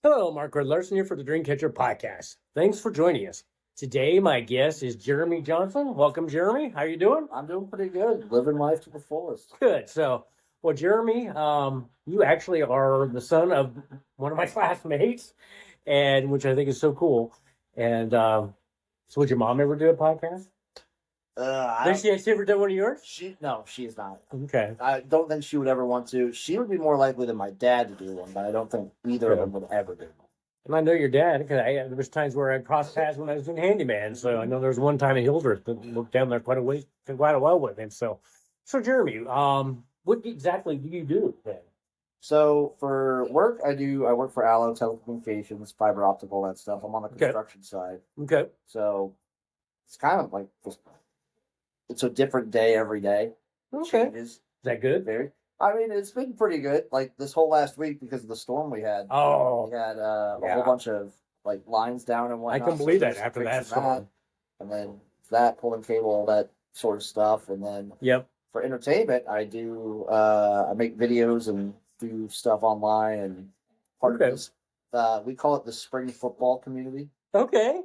Hello, Mark Larsen here for the Dreamcatcher podcast. Thanks for joining us. Today, my guest is Jeremy Johnson. Welcome, Jeremy. How you doing? I'm doing pretty good. Living life to the fullest. Good. Well, Jeremy, you actually are the son of one of my classmates, and which I think is so cool. And so, would your mom ever do a podcast? Has she ever done one of yours? No, she is not. Okay. I don't think she would ever want to. She would be more likely than my dad to do one, but I don't think either of them would ever do one. And I know your dad because there was times where I crossed paths when I was doing handyman. So I know there was one time in Hildreth that worked down there quite a while with him. So Jeremy, what exactly do you do then? So for work, I work for Allo Telecommunications, fiber optic, all that stuff. I'm on the construction side. Okay. So it's kind of like it's a different day every day. Okay. Changes. Is that good? Very. I mean, it's been pretty good. Like this whole last week because of the storm we had. Oh. We had a whole bunch of like lines down and whatnot. I can believe that after that storm. And then that pulling cable, all that sort of stuff, and then for entertainment, I do I make videos and do stuff online and part of this. We call it the spring football community. Okay.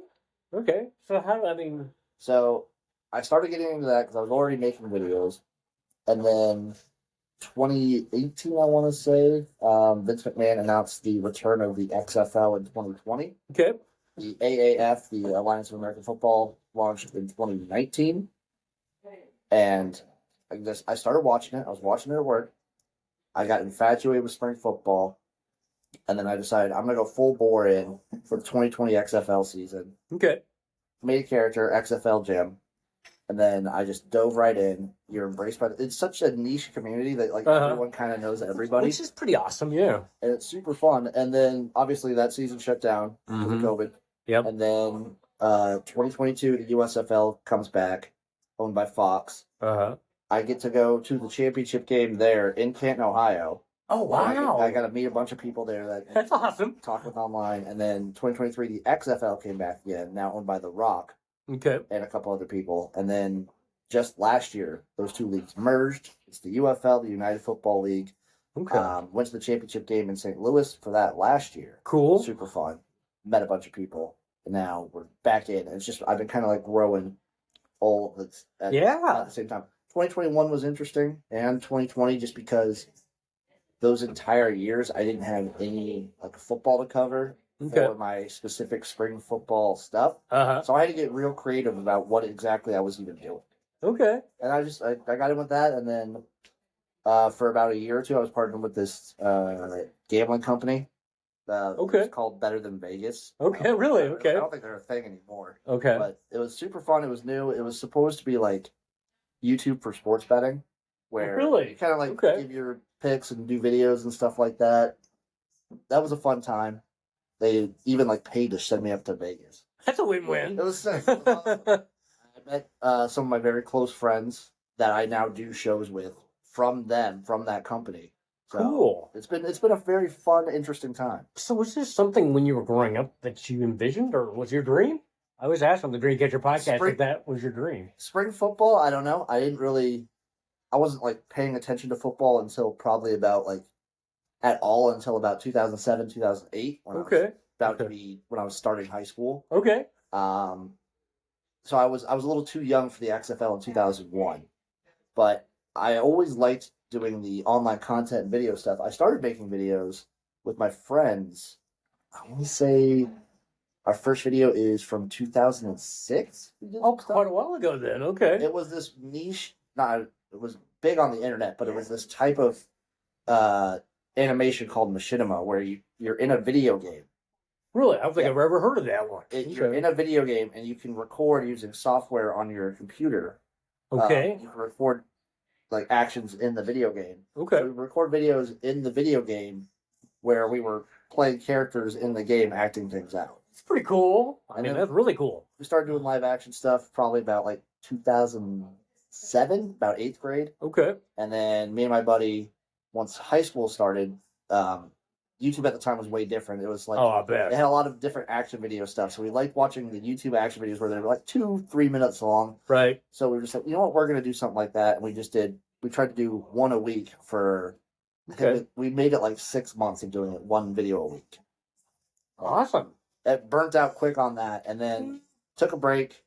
So So I started getting into that because I was already making videos, and then 2018, I want to say, Vince McMahon announced the return of the XFL in 2020. Okay. The AAF, the Alliance of American Football, launched in 2019. And I started watching it. I was watching it at work. I got infatuated with spring football. And then I decided I'm going to go full bore in for the 2020 XFL season. Okay. Made a character, XFL Jim. And then I just dove right in. You're embraced by it's such a niche community that everyone kind of knows everybody. Which is pretty awesome, yeah. And it's super fun. And then obviously that season shut down because of COVID. Yep. And then 2022, the USFL comes back, owned by Fox. I get to go to the championship game there in Canton, Ohio. Oh, wow. I got to meet a bunch of people there. That's awesome. Talk with online. And then 2023, the XFL came back again, now owned by The Rock. Okay. And a couple other people. And then just last year, those two leagues merged. It's the UFL, the United Football League. Okay. Went to the championship game in St. Louis for that last year. Cool. Super fun. Met a bunch of people. And now we're back in. And it's just, I've been kind of like growing all at the same time. 2021 was interesting. And 2020 just because those entire years I didn't have any like football to cover. For my specific spring football stuff. So I had to get real creative about what exactly I was even doing. Okay. And I got in with that, and then for about a year or two, I was partnering with this gambling company. It's called Better Than Vegas. Okay, really? Okay. I don't think they're a thing anymore. Okay. But it was super fun. It was new. It was supposed to be like YouTube for sports betting, where you kind of like give your picks and do videos and stuff like that. That was a fun time. They even like paid to send me up to Vegas. That's a win-win. It was sick. It was awesome. I met some of my very close friends that I now do shows with from that company. So cool. It's been a very fun, interesting time. So was this something when you were growing up that you envisioned, or was your dream? I always ask on the Dreamcatcher podcast if that was your dream. Spring football, I don't know. I wasn't like paying attention to football until probably about like at all until about 2007, 2008 when I was about to be when I was starting high school. Okay. So I was a little too young for the XFL in 2001, but I always liked doing the online content and video stuff. I started making videos with my friends. I want to say our first video is from 2006. Oh, quite a while ago then. Okay. It was this niche. It was big on the internet, but it was this type of animation called machinima, where you're in a video game. Really? I don't think I've ever heard of that one. You're in a video game, and you can record using software on your computer. Okay. You can record like actions in the video game. Okay. So we record videos in the video game where we were playing characters in the game, acting things out. It's pretty cool. I mean, that's really cool. We started doing live action stuff probably about like 2007, about 8th grade. Okay. And then me and my buddy, once high school started, YouTube at the time was way different. It was like, I bet. It had a lot of different action video stuff. So we liked watching the YouTube action videos where they were like 2-3 minutes long. Right. So we were just like, you know what, we're going to do something like that. And we tried to do one a week for, we made it like 6 months of doing it, one video a week. Awesome. It burnt out quick on that, and then took a break,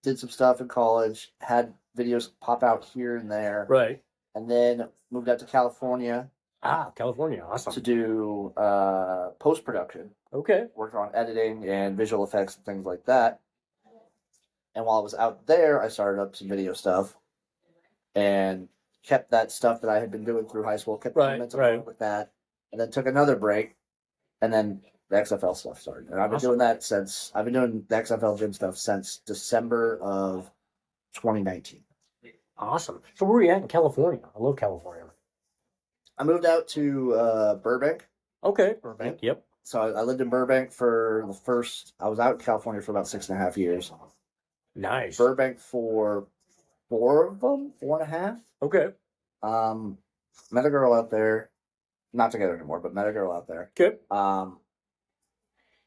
did some stuff in college, had videos pop out here and there, Right. and then moved out to California California. to Awesome. do post production. Okay. Worked on editing and visual effects and things like that. And while I was out there, I started up some video stuff and kept that stuff that I had been doing through high school, kept momentum going with that, and then took another break, and then the XFL stuff started. And I've been doing that since, I've been doing the XFL gym stuff since December of 2019. Awesome. So where are you at in California? I love California. I moved out to Burbank. Okay. Burbank. Yep. So I lived in Burbank for I was out in California for about 6.5 years. Nice. Burbank for 4 of them, 4.5. Okay. Met a girl out there, not together anymore, but met a girl out there. Okay.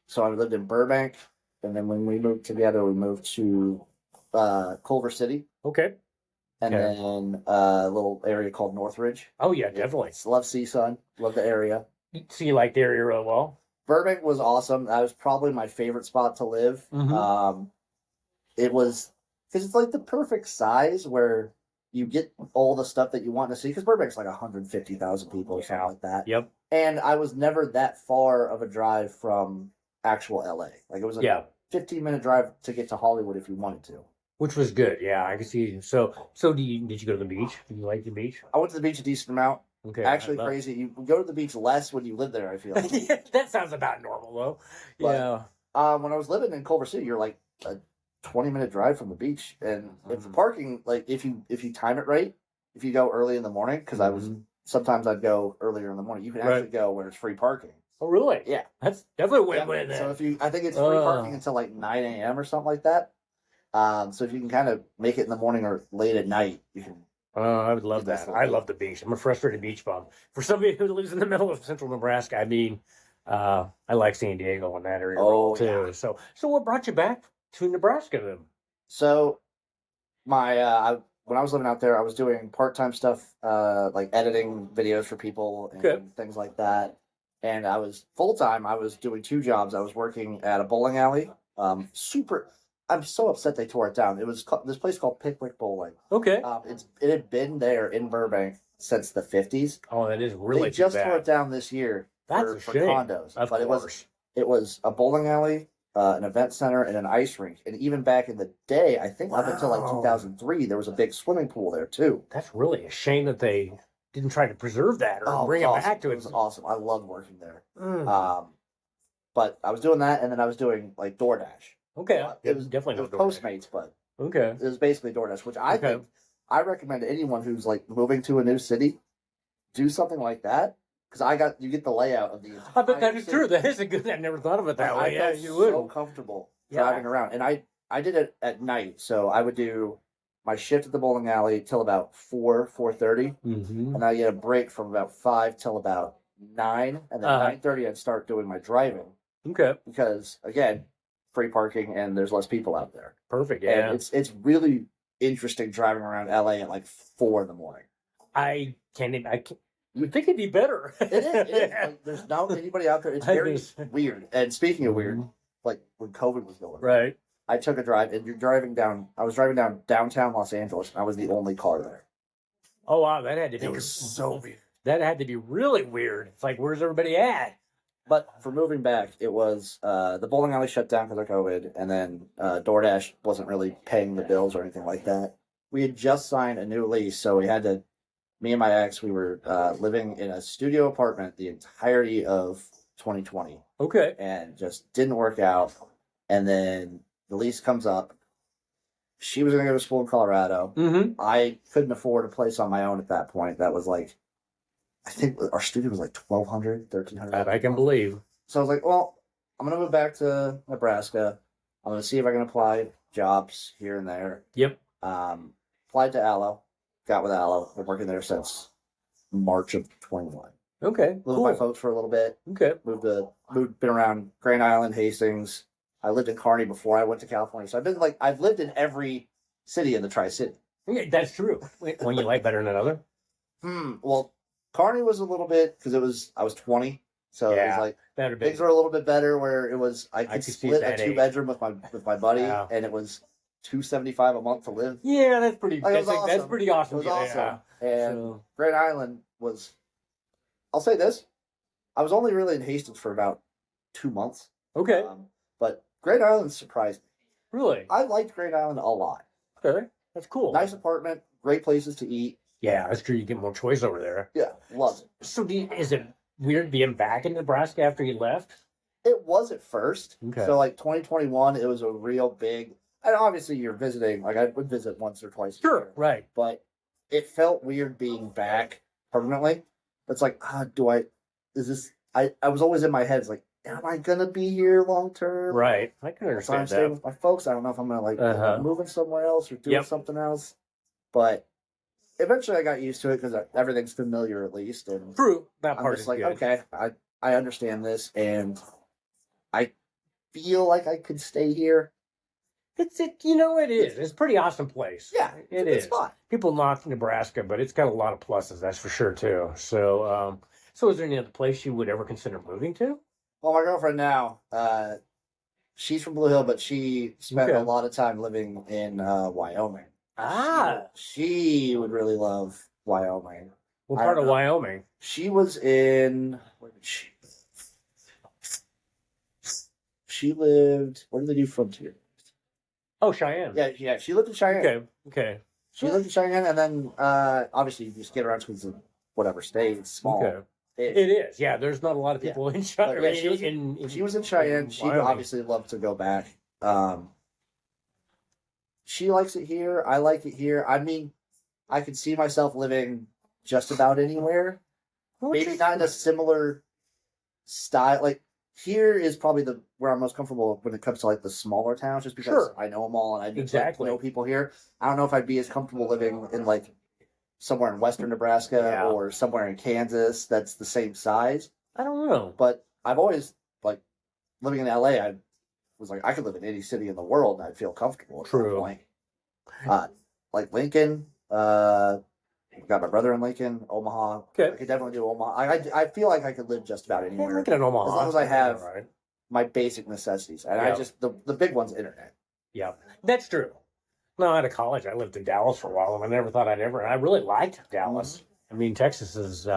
So I lived in Burbank, and then when we moved together, we moved to Culver City. Okay. And then a little area called Northridge. Oh yeah, definitely. Love CSUN. Love the area. So you like the area real well? Burbank was awesome. That was probably my favorite spot to live. Mm-hmm. It was because it's like the perfect size where you get all the stuff that you want to see. Because Burbank's like 150,000 people or something like that. Yep. And I was never that far of a drive from actual LA. Like it was a 15-minute drive to get to Hollywood if you wanted to. Which was good. Yeah, I can see. So did you go to the beach? Did you like the beach? I went to the beach a decent amount. Okay. Actually, crazy. You go to the beach less when you live there, I feel like. That sounds about normal, though. But, when I was living in Culver City, you're like a 20-minute drive from the beach. And if the parking, like if you time it right, if you go early in the morning, because sometimes I'd go earlier in the morning, you can actually go where it's free parking. Oh, really? Yeah. That's definitely a win-win then. So I think it's free parking until like 9 a.m. or something like that. So if you can kind of make it in the morning or late at night, you can. I would love that. I love the beach. I'm a frustrated beach bum. For somebody who lives in the middle of central Nebraska, I mean, I like San Diego in that area too. Yeah. So what brought you back to Nebraska then? So my when I was living out there, I was doing part-time stuff, like editing videos for people and things like that. And I was full-time. I was doing 2 jobs. I was working at a bowling alley. I'm so upset they tore it down. It was this place called Pickwick Bowling. Okay. It had been there in Burbank since the 50s. Oh, that is really They just tore it down this year for condos. But it was a bowling alley, an event center, and an ice rink. And even back in the day, I think up until like 2003, there was a big swimming pool there too. That's really a shame that they didn't try to preserve that or bring it back to it. It was awesome. I loved working there. But I was doing that, and then I was doing like DoorDash. Okay, it was definitely Postmates, but it was basically DoorDash, which I think I recommend to anyone who's like moving to a new city, do something like that because you get the layout of the entire I bet that is city. true. That is a good. I never thought of it that way. Yeah, you would. So comfortable driving around, and I did it at night, so I would do my shift at the bowling alley till about 4:30, and I get a break from about 5 till about 9, and then 9:30 I'd start doing my driving. Okay, because again, free parking and there's less people out there. Perfect. Yeah, and it's really interesting driving around LA at like 4 in the morning. I can't. You would think it'd be better. It is. Like, there's not anybody out there. It's very weird. And speaking of weird, like when COVID was going, I took a drive, and I was driving down downtown Los Angeles, and I was the only car there. Oh wow, that had to be. It was so weird. That had to be really weird. It's like, where's everybody at? But for moving back, it was the bowling alley shut down because of COVID, and then DoorDash wasn't really paying the bills or anything like that. We had just signed a new lease, so we had to. Me and my ex, we were living in a studio apartment the entirety of 2020. Okay. And just didn't work out. And then the lease comes up. She was going to go to school in Colorado. I couldn't afford a place on my own at that point. That was like, I think our studio was like $1,200, $1,300. That I can believe. So I was like, well, I'm going to move back to Nebraska. I'm going to see if I can apply jobs here and there. Yep. Applied to Allo. Got with Allo. Been working there since March of 21. Okay. Lived with my folks for a little bit. Okay. Been around Grand Island, Hastings. I lived in Kearney before I went to California. So I've lived in every city in the Tri-City. Yeah, that's true. One you like better than another? Well, Kearney was a little bit because I was 20. So it was like things were a little bit better where it was I could split a 2-bedroom with my buddy, and it was $275 a month to live. Yeah, that's pretty. Like, awesome. That's pretty awesome. It was awesome. And Grand Island was. I'll say this: I was only really in Hastings for about 2 months. Okay. But Grand Island surprised me. Really? I liked Grand Island a lot. Okay, that's cool. Nice apartment, great places to eat. Yeah, that's true. You get more choice over there. Yeah, love it. So, is it weird being back in Nebraska after you left? It was at first. Okay. So, like 2021, it was a real big. And obviously, you're visiting. Like I would visit once or twice. Sure, right. But it felt weird being back permanently. It's like, is this? I was always in my head. It's like, am I gonna be here long term? Right. I can understand I'm staying with my folks. I don't know if I'm gonna moving somewhere else or doing something else. But eventually, I got used to it because everything's familiar at least. And true. That part I'm just is like, good. okay, I understand this, and I feel like I could stay here. It is. It's a pretty awesome place. Yeah, it is. Spot. People knock Nebraska, but it's got a lot of pluses, that's for sure too. So, so is there any other place you would ever consider moving to? Well, my girlfriend now, she's from Blue Hill, but she spent a lot of time living in Wyoming. She would really love Wyoming. What part of Wyoming? She was in. Where did she live? She lived. What did they do Frontier? Oh, Cheyenne. Yeah. She lived in Cheyenne. Okay. She lived in Cheyenne, and then obviously you just get around because of whatever state. It's small. Okay. It is. Yeah, there's not a lot of people in Cheyenne. Yeah, she was in Cheyenne. She'd obviously love to go back. She likes it here. I like it here. I mean, I could see myself living just about anywhere. Maybe not in a similar style. Like here is probably where I'm most comfortable when it comes to like the smaller towns, just because I know them all and I just know people here. I don't know if I'd be as comfortable living in like somewhere in western Nebraska or somewhere in Kansas that's the same size. I don't know. But I've always like living in LA. I was like, I could live in any city in the world and I'd feel comfortable at that point. Like Lincoln, got my brother in Lincoln, Omaha. Okay. I could definitely do Omaha. I feel like I could live just about anywhere. Lincoln and Omaha. As long as I have my basic necessities. And I just, the big one's internet. Yeah, that's true. No, out of college, I lived in Dallas for a while, and I never thought I really liked Dallas. I mean, Texas is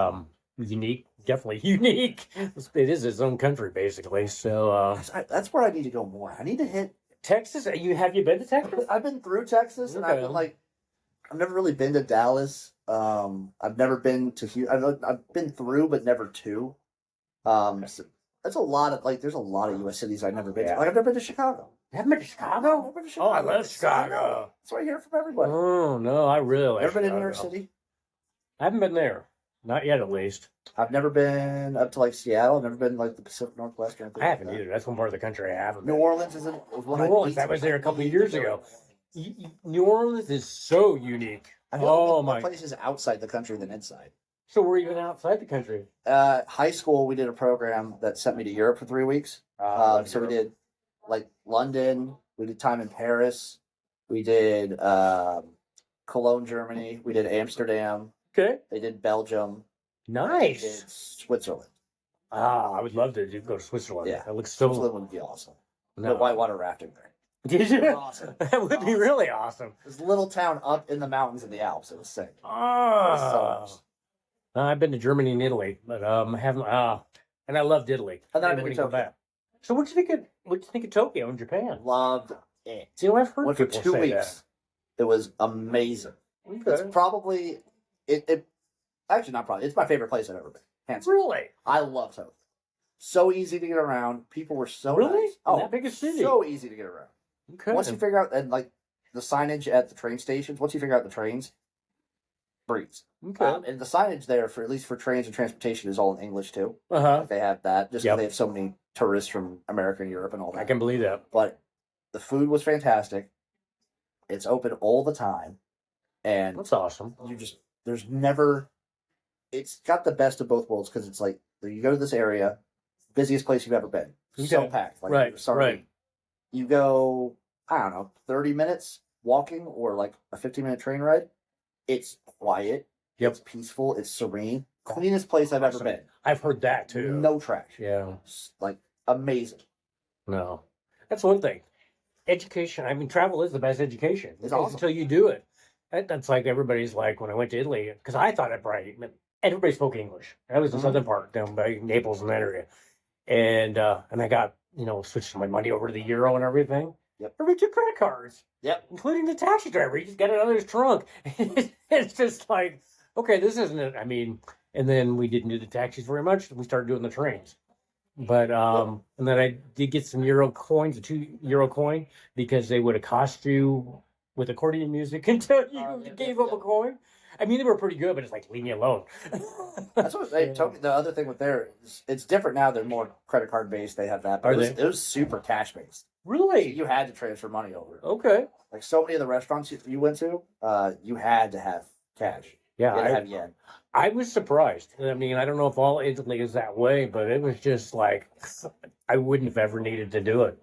unique, definitely unique. It is its own country, basically. So that's where I need to go more. I need to hit Texas. Have you been to Texas? I've been through Texas, and I've never really been to Dallas. I've never been to Houston. I've been through, but never to. So that's a lot of there's a lot of U.S. cities I've never been to. Like I've never been to Chicago. You haven't been to Chicago? Oh, I love Chicago. That's what I hear from everybody. Oh, no, I really like Ever been in New York City? I haven't been there. Not yet, at least. I've never been up to Seattle. I've never been the Pacific Northwest or anything. I haven't either. That's one part of the country I haven't been. New Orleans isn't. New Orleans, I was there a couple of years ago. New Orleans is so unique. Oh my! Places outside the country than inside. So we're even outside the country. High school, we did a program that sent me to Europe for 3 weeks. So we did London. We did time in Paris. We did Cologne, Germany. We did Amsterdam. Okay. They did Belgium. Nice. They did Switzerland. I would love to go to Switzerland. Yeah, that looks so. Switzerland would be awesome. No whitewater rafting there. Did you? Awesome. That would be really awesome. This little town up in the mountains in the Alps. It was sick. I've been to Germany and Italy, but I haven't. And I loved Italy. And then I've been to Tokyo. So what do you think of Tokyo in Japan? Loved it. You know, I've heard went people for 2 say weeks. That. It was amazing. Okay. It's probably it. Actually, not probably. It's my favorite place I've ever been. Hands really? I love Tokyo. So easy to get around. People were so nice. That big a city. So easy to get around. Okay. Once you figure out and the signage at the train stations, once you figure out the trains, breeze. Okay. And the signage there for at least for trains and transportation is all in English too. They have that just because they have so many tourists from America and Europe and all that. I can believe that. But the food was fantastic. It's open all the time, and that's awesome. There's never. It's got the best of both worlds because it's you go to this area, busiest place you've ever been, so packed. Right. You go, I don't know, 30 minutes walking or a 15-minute train ride. It's quiet. It's peaceful. It's serene. Cleanest place I've ever Awesome. been. I've heard that too. No trash. Yeah. Like amazing. No. That's one thing. Education. I mean, travel is the best education. It's awesome. Until you do it. That's like everybody's like when I went to Italy, because I thought everybody spoke English. That was the southern part down by Naples and that area. And I got, switched my money over to the euro and everything. Yep. Everybody took credit cards. Yep. Including the taxi driver. He just got it out of his trunk. It's just like, okay, this isn't it. I mean, and then we didn't do the taxis very much. We started doing the trains. But and then I did get some euro coins, a €2 coin, because they would accost you with accordion music until you gave up a coin. I mean, they were pretty good, but it's like, leave me alone. That's what they told me. The other thing with it's different now. They're more credit card based. They have that. But it was super cash based. Really? You had to transfer money over. Okay. Like so many of the restaurants you went to, you had to have cash. Yeah, you had to have yen. I was surprised. I mean, I don't know if all Italy is that way, but it was just like, I wouldn't have ever needed to do it.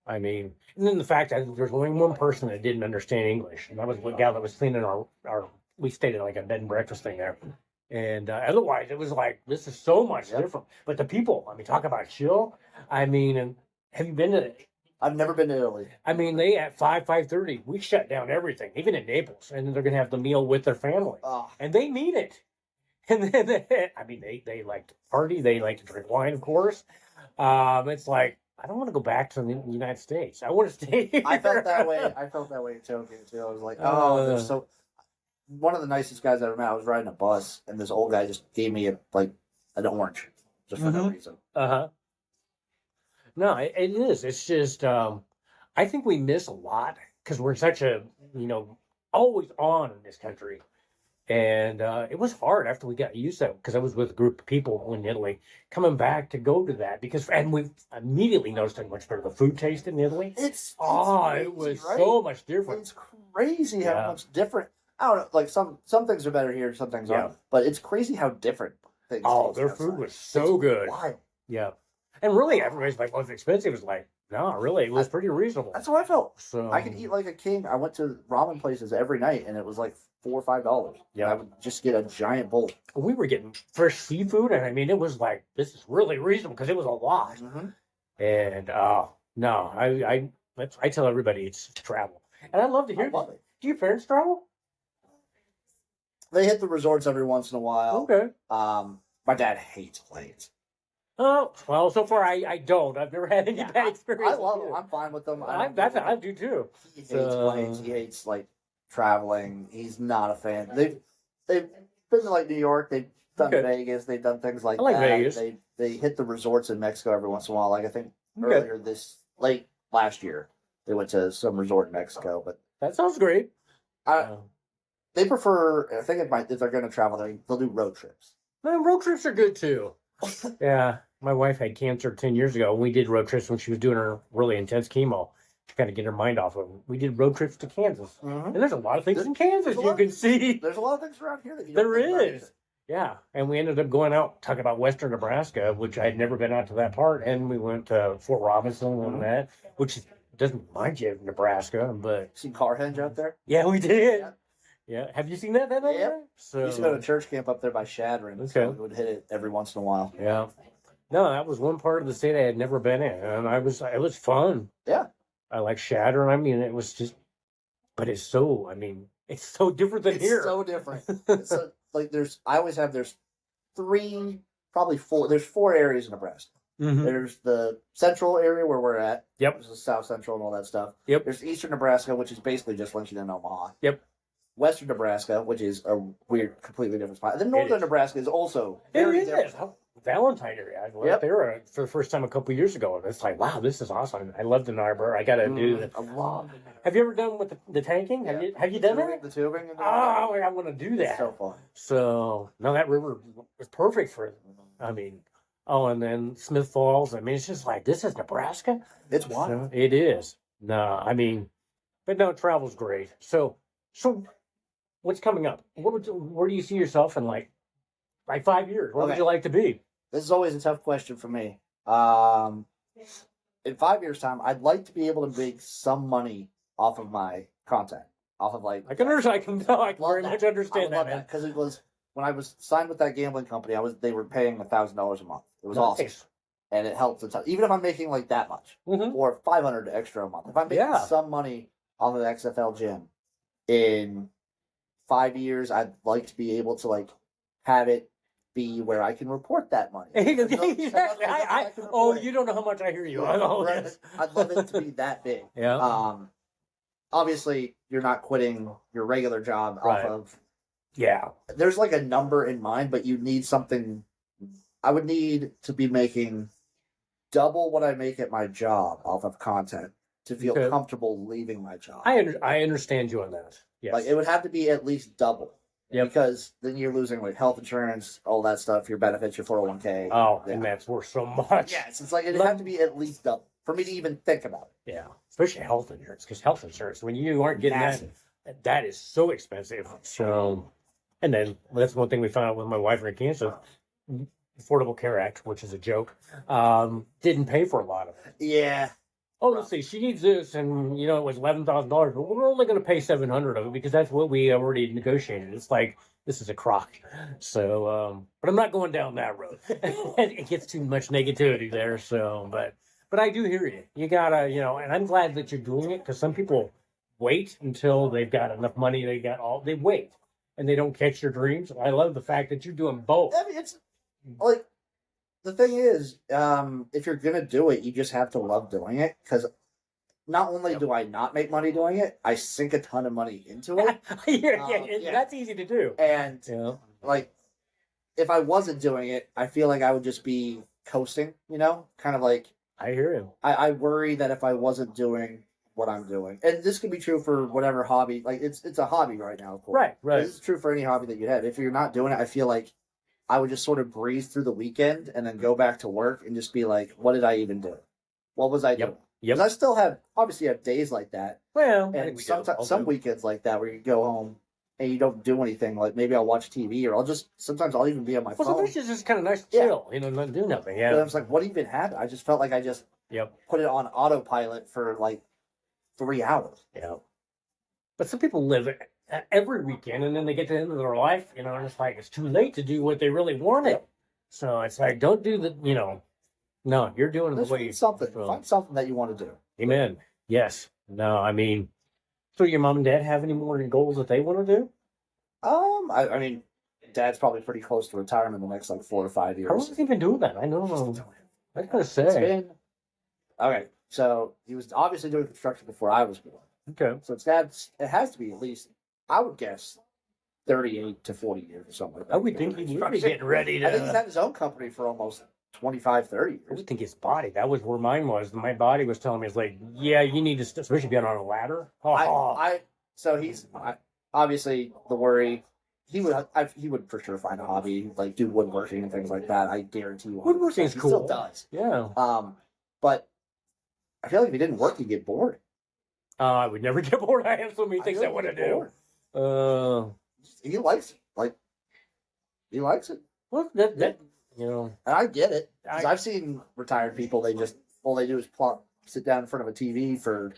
I mean, and then the fact that there's only one person that didn't understand English, and that was the gal that was cleaning our we stayed at like a bed and breakfast thing there. And otherwise, it was like, this is so much different. But the people, I mean, talk about chill. I mean, and have you been to I've never been to Italy. I mean, they at 5:30, we shut down everything, even in Naples, and they're gonna have the meal with their family, and they mean it. And then, they like to party, they like to drink wine, of course. It's like, I don't want to go back to the United States. I want to stay here. I felt that way. I felt that way in Tokyo too. I was like, they're so. One of the nicest guys I ever met. I was riding a bus, and this old guy just gave me an orange, just for no reason. No, it is. It's just, I think we miss a lot because we're such a, always on in this country. And it was hard after we got used to it because I was with a group of people in Italy coming back to go to that and we immediately noticed how much better the food tasted in Italy. It's crazy, it was right? So much different. It's crazy how much different. I don't know, like some things are better here, some things aren't. But it's crazy how different things. Oh, their food was so good. Wild. Yeah, and really, everybody's like, "Well, it's expensive." It's like, no, really, it was pretty reasonable. That's what I felt. So I could eat like a king. I went to ramen places every night, and it was like $4 or $5. Yeah, I would just get a giant bowl. We were getting fresh seafood, and I mean, it was like, this is really reasonable because it was a lot. And no, I tell everybody it's travel, and I love to hear. Do your parents travel? They hit the resorts every once in a while. Okay. My dad hates planes. Oh, well, so far I don't. I've never had any bad experience. I love them. I'm fine with them. I do too. He hates planes. He hates traveling. He's not a fan. They've been to New York. They've done Vegas. They've done things like that. Vegas. They hit the resorts in Mexico every once in a while. Like I think earlier late last year, they went to some resort in Mexico. But that sounds great. They prefer. I think if they're going to travel, they'll do road trips. Man, road trips are good too. Yeah, my wife had cancer 10 years ago. We did road trips when she was doing her really intense chemo to kind of get her mind off of it. We did road trips to Kansas, and there's a lot of things in Kansas you can see. There's a lot of things around here that you don't think about. Yeah, and we ended up going out talking about Western Nebraska, which I had never been out to that part, and we went to Fort Robinson and that, which doesn't mind you, Nebraska, but seen Carhenge out there. Yeah, we did. Yeah, have you seen that? Yeah. So we used to go to church camp up there by Shadron. So we would hit it every once in a while. Yeah. No, that was one part of the state I had never been in, and it was fun. Yeah. I like Shadron. I mean, it was just, but it's so different than here. It's so different. It's there's probably four. There's 4 areas in Nebraska. There's the central area where we're at. Yep. There's the south central and all that stuff. Yep. There's eastern Nebraska, which is basically just Lincoln and Omaha. Yep. Western Nebraska, which is a weird, completely different spot. And then northern Nebraska is also very different. Valentine area. I went there for the first time a couple of years ago. And it's like, wow, this is awesome. I love the Arbor. I got to do that. Have you ever done with the tanking? Yeah. Have you done that? The tubing? I want to do that. It's so fun. So, no, that river was perfect for it. I mean, and then Smith Falls. I mean, it's just like, this is Nebraska? It's wild. It is. No, I mean, but no, travel's great. So what's coming up? Where do you see yourself in like 5 years? Where would you like to be? This is always a tough question for me. In 5 years' time, I'd like to be able to make some money off of my content. Off of I can very much understand that, man. Because it was when I was signed with that gambling company, they were paying $1,000 a month. It was awesome, and it helped a ton. Even if I'm making like that much or 500 extra a month, if I'm making some money on the XFL gym in 5 years, I'd like to be able to like have it be where I can report that money. Exactly. You don't know how much I hear you. I'd love it to be that big. Yeah. Obviously, you're not quitting your regular job off of. Yeah. There's like a number in mind, but you need something. I would need to be making double what I make at my job off of content to feel comfortable leaving my job. I understand you on that. Yes. Like it would have to be at least double. Yeah. Because then you're losing like health insurance, all that stuff, your benefits, your 401k. Oh, and that's worth so much. Yes, it's like it'd have to be at least double for me to even think about it. Yeah, especially health insurance, because health insurance, when you aren't getting that is so expensive. So, and then that's one thing we found out with my wife and her cancer. Affordable Care Act, which is a joke, didn't pay for a lot of it. Yeah. Oh, let's see. She needs this, and it was $11,000, but we're only going to pay $700 of it because that's what we already negotiated. It's like this is a crock. So, but I'm not going down that road. It gets too much negativity there. So, but I do hear you. You gotta, and I'm glad that you're doing it because some people wait until they've got enough money. They wait and they don't catch their dreams. I love the fact that you're doing both. I mean, it's like. The thing is, if you're going to do it, you just have to love doing it. Because not only do I not make money doing it, I sink a ton of money into it. That's easy to do. And, like, if I wasn't doing it, I feel like I would just be coasting, Kind of like... I hear him. I worry that if I wasn't doing what I'm doing... And this could be true for whatever hobby. Like, it's a hobby right now, of course. Right. This is true for any hobby that you have. If you're not doing it, I feel like I would just sort of breeze through the weekend and then go back to work and just be like, what did I even do? What was I doing? Because I still obviously have days like that. Well, and sometimes some weekends like that where you go home and you don't do anything. Like maybe I'll watch TV or sometimes I'll even be on my phone. Well, sometimes it's just kind of nice to chill, not do nothing. Yeah. But I was like, what even happened? I just felt like I just put it on autopilot for like 3 hours. Yeah. But some people live every weekend, and then they get to the end of their life, and it's like it's too late to do what they really wanted. So it's like, don't do the, no, you're doing it the way you something. Find something that you want to do. Amen. Yes. No, I mean, so your mom and dad have any more goals that they want to do? I mean, Dad's probably pretty close to retirement in the next like 4 or 5 years. How long has he been doing that? I know. I gotta say. It's been okay. So he was obviously doing construction before I was born. Okay. So it has to be at least, I would guess, 38 to 40 years or something like that. I would think he would be getting ready to. I think he's had his own company for almost 25, 30 years. I would think his body. That was where mine was. My body was telling me, it's like, yeah, you need to, especially being on a ladder. So he's obviously the worry. He would for sure find a hobby, like do woodworking and things like that. I guarantee you. Woodworking is cool. He still does. Yeah. But I feel like if he didn't work, he'd get bored. I would never get bored. I have so many things I want to do. He likes it. Like, he likes it. Well, and I get it. Because I've seen retired people, all they do is sit down in front of a TV for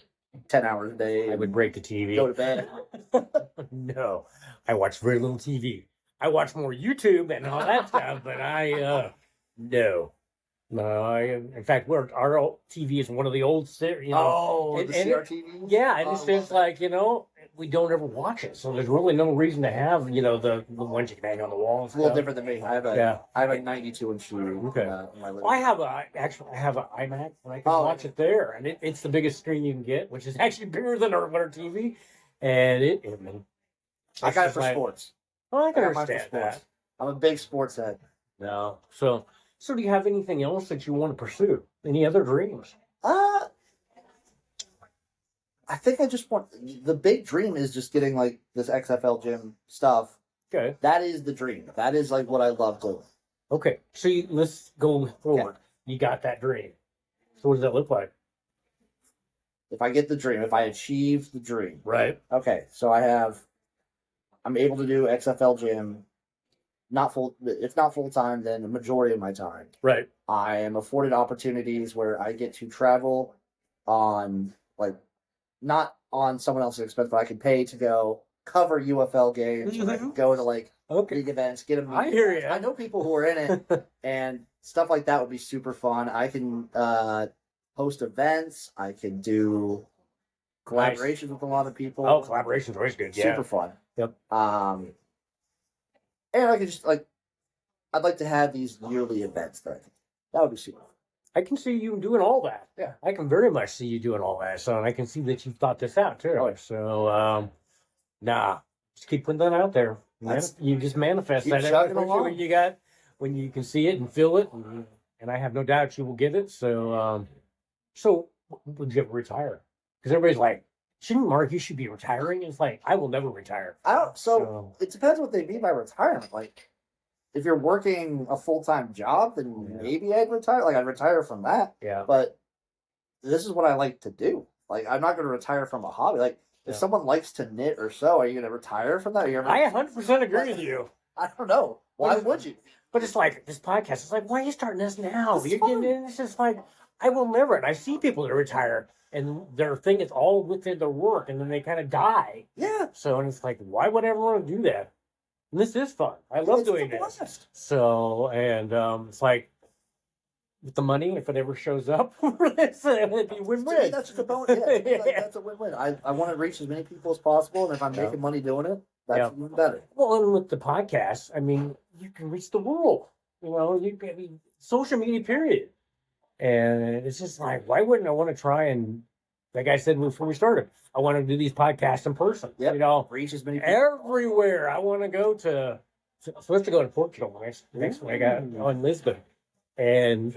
10 hours a day. I would break the TV. Go to bed. No. I watch very little TV. I watch more YouTube and all that stuff, but no. No, in fact, our old TV is one of the old series. The CRTV? Yeah, and it's like, we don't ever watch it. So there's really no reason to have, the ones you can hang on the wall. It's a little different than me. I have a 92-inch TV. Okay. In my living room. I have an iMac, and I can watch it there. And it's the biggest screen you can get, which is actually bigger than our TV. And I got it for sports. Oh, I can understand that. I'm a big sports head. No. So do you have anything else that you want to pursue? Any other dreams? I think I just the big dream is just getting like this XFL gym stuff. Okay. That is the dream. That is like what I love doing. Okay. So let's go forward. Okay. You got that dream. So what does that look like? If I get the dream, if I achieve the dream. Right. Okay. So I'm able to do XFL gym. If not full time, then the majority of my time. Right. I am afforded opportunities where I get to travel on not on someone else's expense, but I can pay to go cover UFL games. I can go to like Okay. league events, get them. I hear you. I know people who are in it, and stuff like that would be super fun. I can host events. I can do collaborations with a lot of people. Oh, collaborations are always good. Yeah. Super fun. Yep. And I could just I'd like to have these yearly events that would be super fun. I can see you doing all that. Yeah. I can very much see you doing all that. So, and I can see that you've thought this out too. Oh, yeah. So, just keep putting that out there. You just manifest keep that chugging energy along. when you can see it and feel it, and I have no doubt you will get it. So, would you ever retire? Because everybody's like, shouldn't Mark, you should be retiring? It's like, I will never retire. I don't. So it depends what they mean by retirement. Like, if you're working a full-time job, then maybe I'd retire. Like, I'd retire from that. Yeah. But this is what I like to do. Like, I'm not going to retire from a hobby. Like, if someone likes to knit or sew, are you going to retire from that? I 100% agree with you. I don't know. Why would you? But it's like, this podcast, it's like, why are you starting this now? It's fun. It's just like, I will never. And I see people that retire, and their thing is all within their work, and then they kind of die. Yeah. So, and it's like, why would I ever want to do that? And this is fun. I love doing this. So, and it's like, with the money, if it ever shows up, it'd be win-win. That's just a bonus. Yeah, that's a win-win. I want to reach as many people as possible, and if I'm making money doing it, that's even better. Well, and with the podcast, I mean, you can reach the world. You know, social media, period. And it's just like, why wouldn't I want to try and, like I said before we started, I want to do these podcasts in person. Yep. You know, reach as many people. Everywhere. I want to go to, supposed to go to Portugal next week. I got on Lisbon. And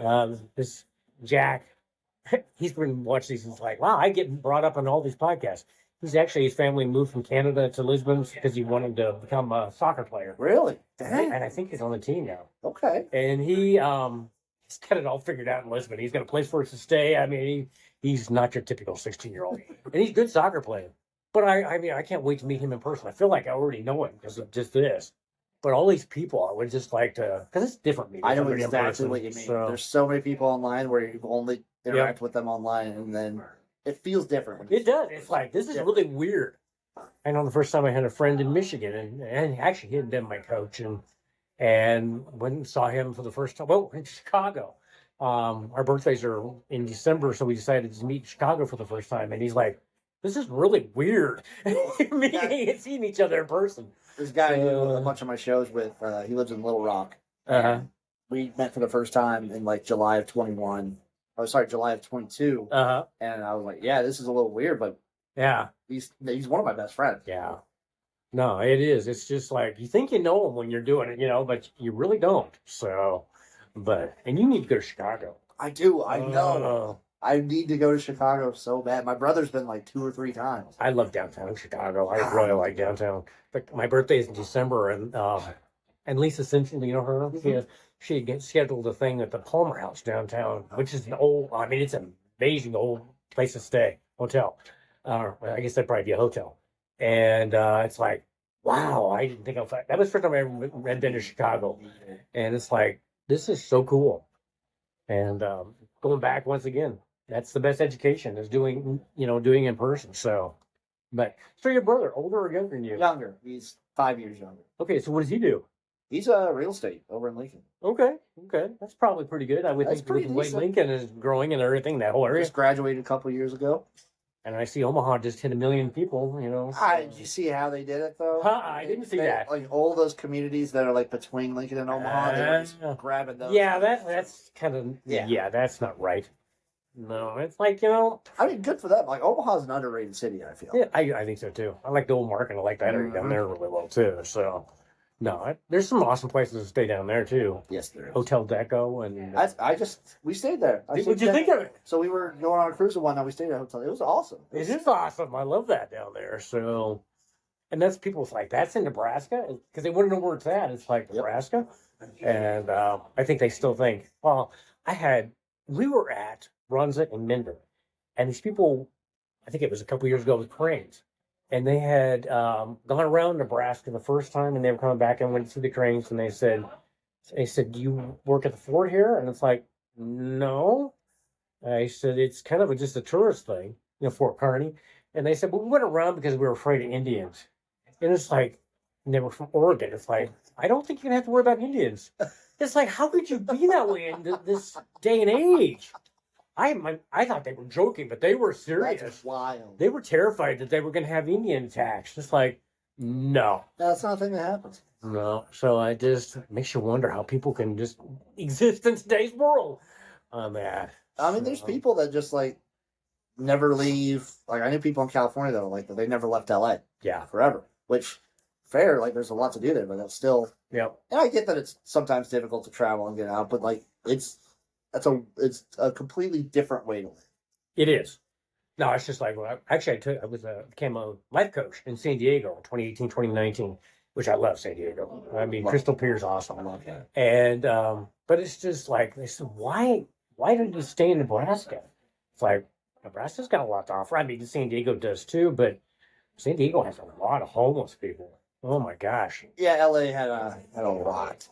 this Jack, he's been watching these. He's like, wow, I get brought up on all these podcasts. His family moved from Canada to Lisbon because he wanted to become a soccer player. Really? Dang. And I think he's on the team now. Okay. And he's got it all figured out in Lisbon. He's got a place for us to stay. I mean, he's not your typical 16-year-old. And he's a good soccer player. But I mean, I can't wait to meet him in person. I feel like I already know him because of just this. But all these people, I would just like to, because it's different. I know exactly what you mean. So, there's so many people online where you only interact with them online, and then it feels different. It does. It's like, this is really weird. I know the first time I had a friend in Michigan, and actually he had been my coach, and went and saw him for the first time. Well, in Chicago. Our birthdays are in December, so we decided to meet in Chicago for the first time, and he's like, this is really weird. Meeting and seeing each other in person. This guy I do a bunch of my shows with, he lives in Little Rock. We met for the first time in like July of 21. Oh, sorry, July of 22. And I was like, yeah, this is a little weird, but yeah, he's one of my best friends. Yeah. No, it is. It's just like, you think you know him when you're doing it, but you really don't. So, and you need to go to Chicago. I do. I know. I need to go to Chicago so bad. My brother's been like 2 or 3 times. I love downtown Chicago. I really like downtown. But my birthday is in December, and Lisa Simpson, you know her? Mm-hmm. She scheduled a thing at the Palmer House downtown, which is it's an amazing old place to stay, hotel. I guess that'd probably be a hotel. And it's like, wow, I didn't think that was the first time I ever had been to Chicago. And it's like, this is so cool. And going back once again, that's the best education is doing in person. So your brother, older or younger than you? Younger. He's 5 years younger. Okay, so what does he do? He's a real estate over in Lincoln. Okay. That's probably pretty good. I would think the way Lincoln is growing and everything, that whole area. Just graduated a couple years ago. And I see Omaha just hit 1 million people, So. Did you see how they did it, though? I didn't see that. Like, all those communities that are, like, between Lincoln and Omaha, they're just grabbing those. Yeah, that's kind of... Yeah, that's not right. No, it's like, I mean, good for them. Like, Omaha's an underrated city, I feel. Yeah, I think so, too. I like the old market. I like that area down there really well, too. So, no, there's some awesome places to stay down there, too. Yes, there is. Hotel Deco and... we stayed there. What'd you think of it? So we were going on a cruise one night. We stayed at a hotel. It was awesome. It is awesome. I love that down there. So, and that's people's like, that's in Nebraska? Because they wouldn't know where it's at. It's like Nebraska. And I think they still think, well, we were at Brunswick and Minden. And these people, I think it was a couple years ago with cranes. And they had gone around Nebraska the first time, and they were coming back and went to the cranes, and they said, do you work at the fort here? And it's like, no. I said, it's kind of just a tourist thing, Fort Kearny. And they said, well, we went around because we were afraid of Indians. And it's like, and they were from Oregon. It's like, I don't think you're gonna have to worry about Indians. It's like, how could you be that way in this day and age? I thought they were joking, but they were serious. That's wild. They were terrified that they were going to have Indian attacks. It's like, no. That's not a thing that happens. No. So I just makes you wonder how people can just exist in today's world on that. I mean, there's people that just like never leave. Like I knew people in California that were like that. They never left LA. Yeah. Forever. Which fair. Like there's a lot to do there, but that's still. Yep. And I get that it's sometimes difficult to travel and get out, but like it's a completely different way to live. It is. No, it's just like, well, actually, I became a life coach in San Diego in 2018, 2019, which I love San Diego. I mean, Crystal Pier is awesome. I love that. And, but it's just like, they said, why did you stay in Nebraska? It's like, Nebraska's got a lot to offer. I mean, San Diego does too, but San Diego has a lot of homeless people. Oh my gosh. Yeah, LA had a lot.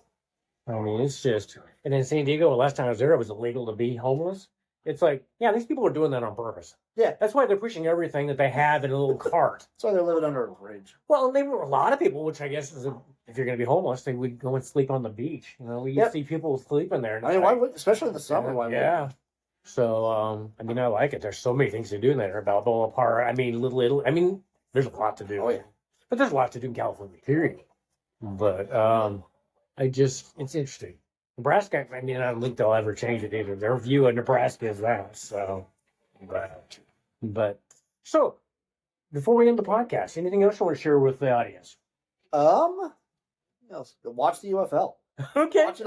I mean, it's just, and in San Diego, the last time I was there, it was illegal to be homeless. It's like, yeah, these people are doing that on purpose. Yeah. That's why they're pushing everything that they have in a little cart. That's why they're living under a bridge. Well, they were a lot of people, which I guess is, if you're going to be homeless, they would go and sleep on the beach. You know, we used to see people sleeping there. I mean, why would, especially in the summer, why would? Yeah. So, I mean, I like it. There's so many things to do in there. Balboa Park. I mean, I mean, there's a lot to do. Oh, yeah. But there's a lot to do in California, period. But, it's interesting. Nebraska, I mean, I don't think they'll ever change it either. Their view of Nebraska is that. So, but so before we end the podcast, anything else you want to share with the audience? Watch the UFL. Okay. Watch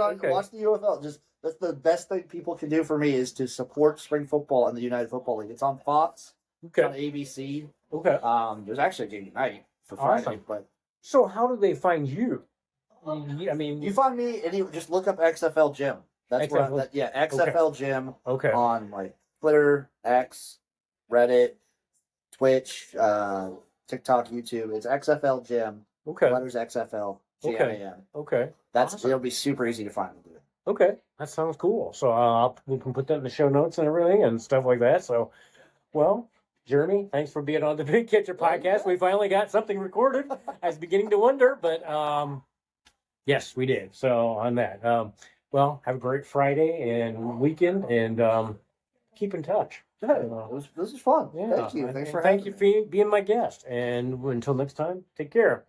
the UFL. Just that's the best thing people can do for me is to support spring football and the United Football League. It's on Fox. Okay. It's on ABC. Okay. There's actually a game tonight for Friday, Awesome. but So how do they find you? I mean, you find me and you just look up XFL Gym. That's where XFL? XFL Gym okay. on like Twitter, X, Reddit, Twitch, TikTok, YouTube. It's XFL Gym. Okay. Letters XFL GMAM. Okay. That's Awesome. It'll be super easy to find. Okay. That sounds cool. So we can put that in the show notes and everything and stuff like that. So, well, Jeremy, thanks for being on the Big Catcher podcast. We finally got something recorded. I was beginning to wonder, but yes, we did. So on that, well, have a great Friday and weekend, and keep in touch. Yeah, this is fun. Yeah. Thank you. Thanks for thank you for being my guest. And until next time, take care.